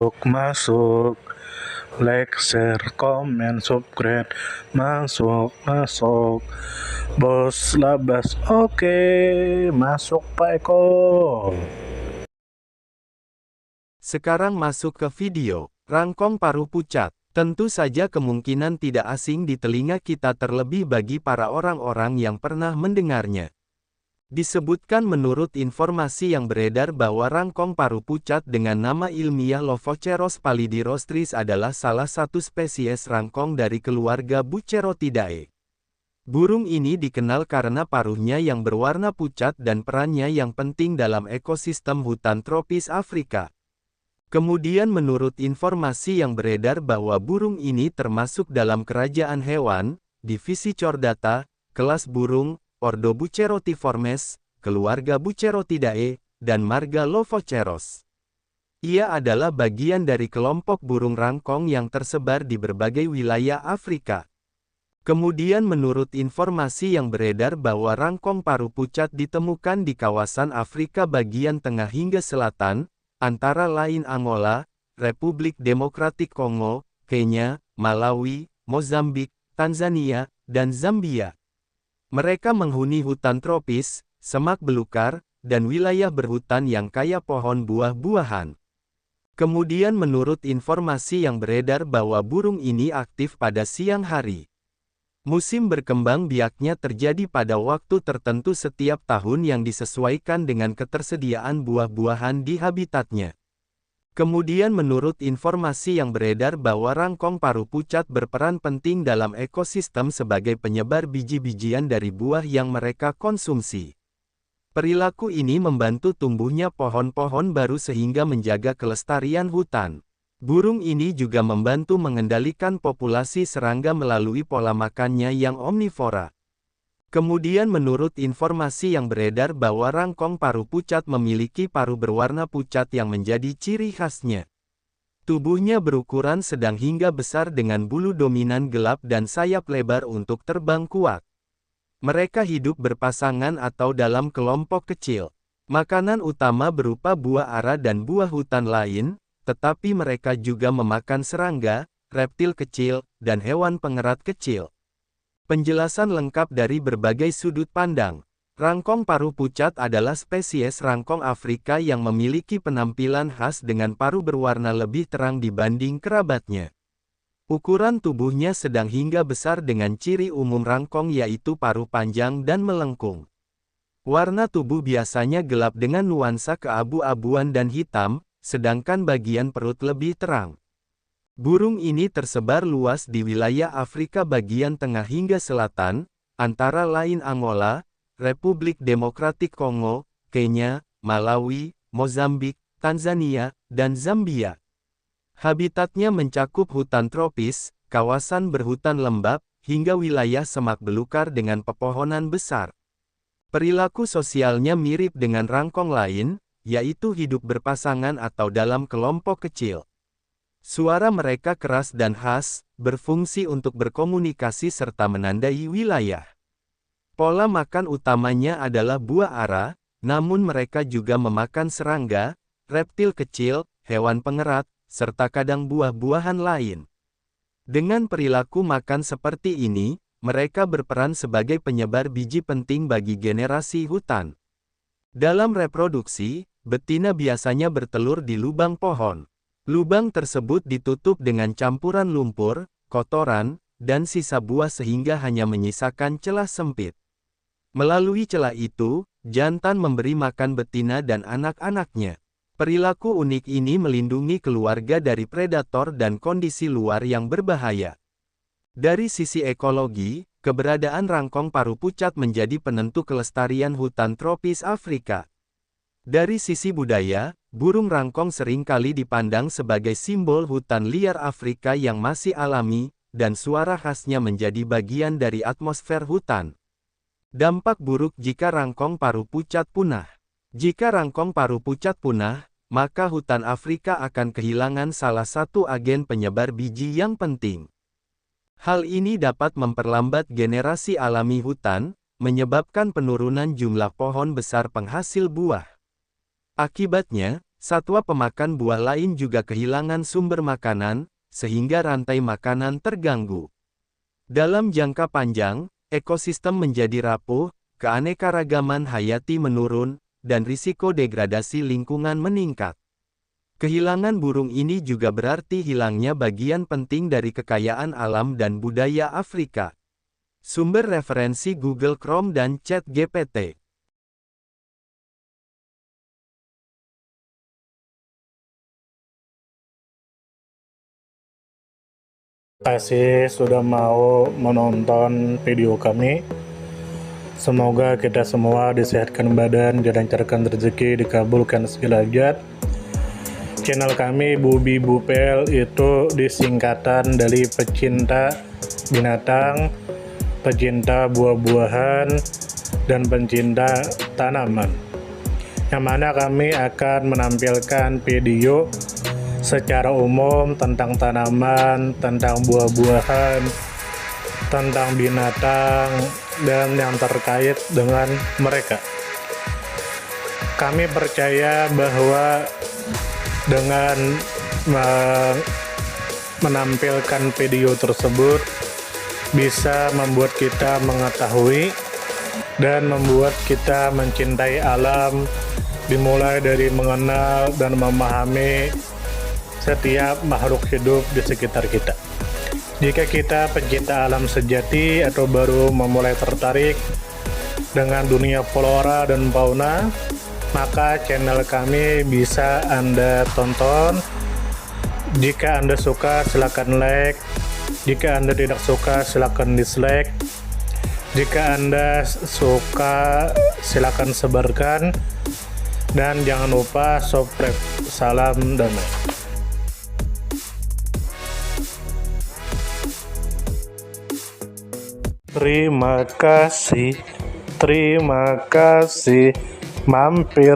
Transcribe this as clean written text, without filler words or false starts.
Masuk, like, share, comment, subscribe, masuk, bos labas, oke, masuk Pak Eko. Sekarang masuk ke video, rangkong paruh pucat. Tentu saja kemungkinan tidak asing di telinga kita terlebih bagi para orang-orang yang pernah mendengarnya. Disebutkan menurut informasi yang beredar bahwa rangkong paruh pucat dengan nama ilmiah Lophoceros pallidorostris adalah salah satu spesies rangkong dari keluarga Bucerotidae. Burung ini dikenal karena paruhnya yang berwarna pucat dan perannya yang penting dalam ekosistem hutan tropis Afrika. Kemudian menurut informasi yang beredar bahwa burung ini termasuk dalam kerajaan hewan, divisi Chordata, kelas burung, Ordo Bucerotiformes, keluarga Bucerotidae, dan marga Lophoceros. Ia adalah bagian dari kelompok burung rangkong yang tersebar di berbagai wilayah Afrika. Kemudian menurut informasi yang beredar bahwa rangkong paruh pucat ditemukan di kawasan Afrika bagian tengah hingga selatan, antara lain Angola, Republik Demokratik Kongo, Kenya, Malawi, Mozambik, Tanzania, dan Zambia. Mereka menghuni hutan tropis, semak belukar, dan wilayah berhutan yang kaya pohon buah-buahan. Kemudian menurut informasi yang beredar bahwa burung ini aktif pada siang hari. Musim berkembang biaknya terjadi pada waktu tertentu setiap tahun yang disesuaikan dengan ketersediaan buah-buahan di habitatnya. Kemudian menurut informasi yang beredar bahwa rangkong paruh pucat berperan penting dalam ekosistem sebagai penyebar biji-bijian dari buah yang mereka konsumsi. Perilaku ini membantu tumbuhnya pohon-pohon baru sehingga menjaga kelestarian hutan. Burung ini juga membantu mengendalikan populasi serangga melalui pola makannya yang omnivora. Kemudian menurut informasi yang beredar bahwa rangkong paruh pucat memiliki paruh berwarna pucat yang menjadi ciri khasnya. Tubuhnya berukuran sedang hingga besar dengan bulu dominan gelap dan sayap lebar untuk terbang kuat. Mereka hidup berpasangan atau dalam kelompok kecil. Makanan utama berupa buah ara dan buah hutan lain, tetapi mereka juga memakan serangga, reptil kecil, dan hewan pengerat kecil. Penjelasan lengkap dari berbagai sudut pandang. Rangkong paruh pucat adalah spesies rangkong Afrika yang memiliki penampilan khas dengan paruh berwarna lebih terang dibanding kerabatnya. Ukuran tubuhnya sedang hingga besar dengan ciri umum rangkong yaitu paruh panjang dan melengkung. Warna tubuh biasanya gelap dengan nuansa keabu-abuan dan hitam, sedangkan bagian perut lebih terang. Burung ini tersebar luas di wilayah Afrika bagian tengah hingga selatan, antara lain Angola, Republik Demokratik Kongo, Kenya, Malawi, Mozambik, Tanzania, dan Zambia. Habitatnya mencakup hutan tropis, kawasan berhutan lembap, hingga wilayah semak belukar dengan pepohonan besar. Perilaku sosialnya mirip dengan rangkong lain, yaitu hidup berpasangan atau dalam kelompok kecil. Suara mereka keras dan khas, berfungsi untuk berkomunikasi serta menandai wilayah. Pola makan utamanya adalah buah ara, namun mereka juga memakan serangga, reptil kecil, hewan pengerat, serta kadang buah-buahan lain. Dengan perilaku makan seperti ini, mereka berperan sebagai penyebar biji penting bagi generasi hutan. Dalam reproduksi, betina biasanya bertelur di lubang pohon. Lubang tersebut ditutup dengan campuran lumpur, kotoran, dan sisa buah sehingga hanya menyisakan celah sempit. Melalui celah itu, jantan memberi makan betina dan anak-anaknya. Perilaku unik ini melindungi keluarga dari predator dan kondisi luar yang berbahaya. Dari sisi ekologi, keberadaan rangkong paruh pucat menjadi penentu kelestarian hutan tropis Afrika. Dari sisi budaya, burung rangkong seringkali dipandang sebagai simbol hutan liar Afrika yang masih alami, dan suara khasnya menjadi bagian dari atmosfer hutan. Dampak buruk jika rangkong paruh pucat punah. Jika rangkong paruh pucat punah, maka hutan Afrika akan kehilangan salah satu agen penyebar biji yang penting. Hal ini dapat memperlambat generasi alami hutan, menyebabkan penurunan jumlah pohon besar penghasil buah. Akibatnya, Satwa pemakan buah lain juga kehilangan sumber makanan, sehingga rantai makanan terganggu. Dalam jangka panjang, ekosistem menjadi rapuh, keanekaragaman hayati menurun, dan risiko degradasi lingkungan meningkat. Kehilangan burung ini juga berarti hilangnya bagian penting dari kekayaan alam dan budaya Afrika. Sumber referensi Google Chrome dan ChatGPT. Terima kasih sudah mau menonton video kami. Semoga kita semua disehatkan badan, dilancarkan rezeki, dikabulkan segala hajat. Channel kami Bubi Bupel itu disingkatan dari pecinta binatang, pecinta buah-buahan, dan pencinta tanaman. Yang mana kami akan menampilkan video secara umum tentang tanaman, tentang buah-buahan, tentang binatang, dan yang terkait dengan mereka. Kami percaya bahwa dengan menampilkan video tersebut bisa membuat kita mengetahui dan membuat kita mencintai alam, dimulai dari mengenal dan memahami setiap makhluk hidup di sekitar kita. Jika kita pencinta alam sejati atau baru memulai tertarik dengan dunia flora dan fauna, maka channel kami bisa Anda tonton. Jika Anda suka, silakan like. Jika Anda tidak suka, silakan dislike. Jika Anda suka, silakan sebarkan. Dan jangan lupa subscribe. Salam damai. Terima kasih mampir.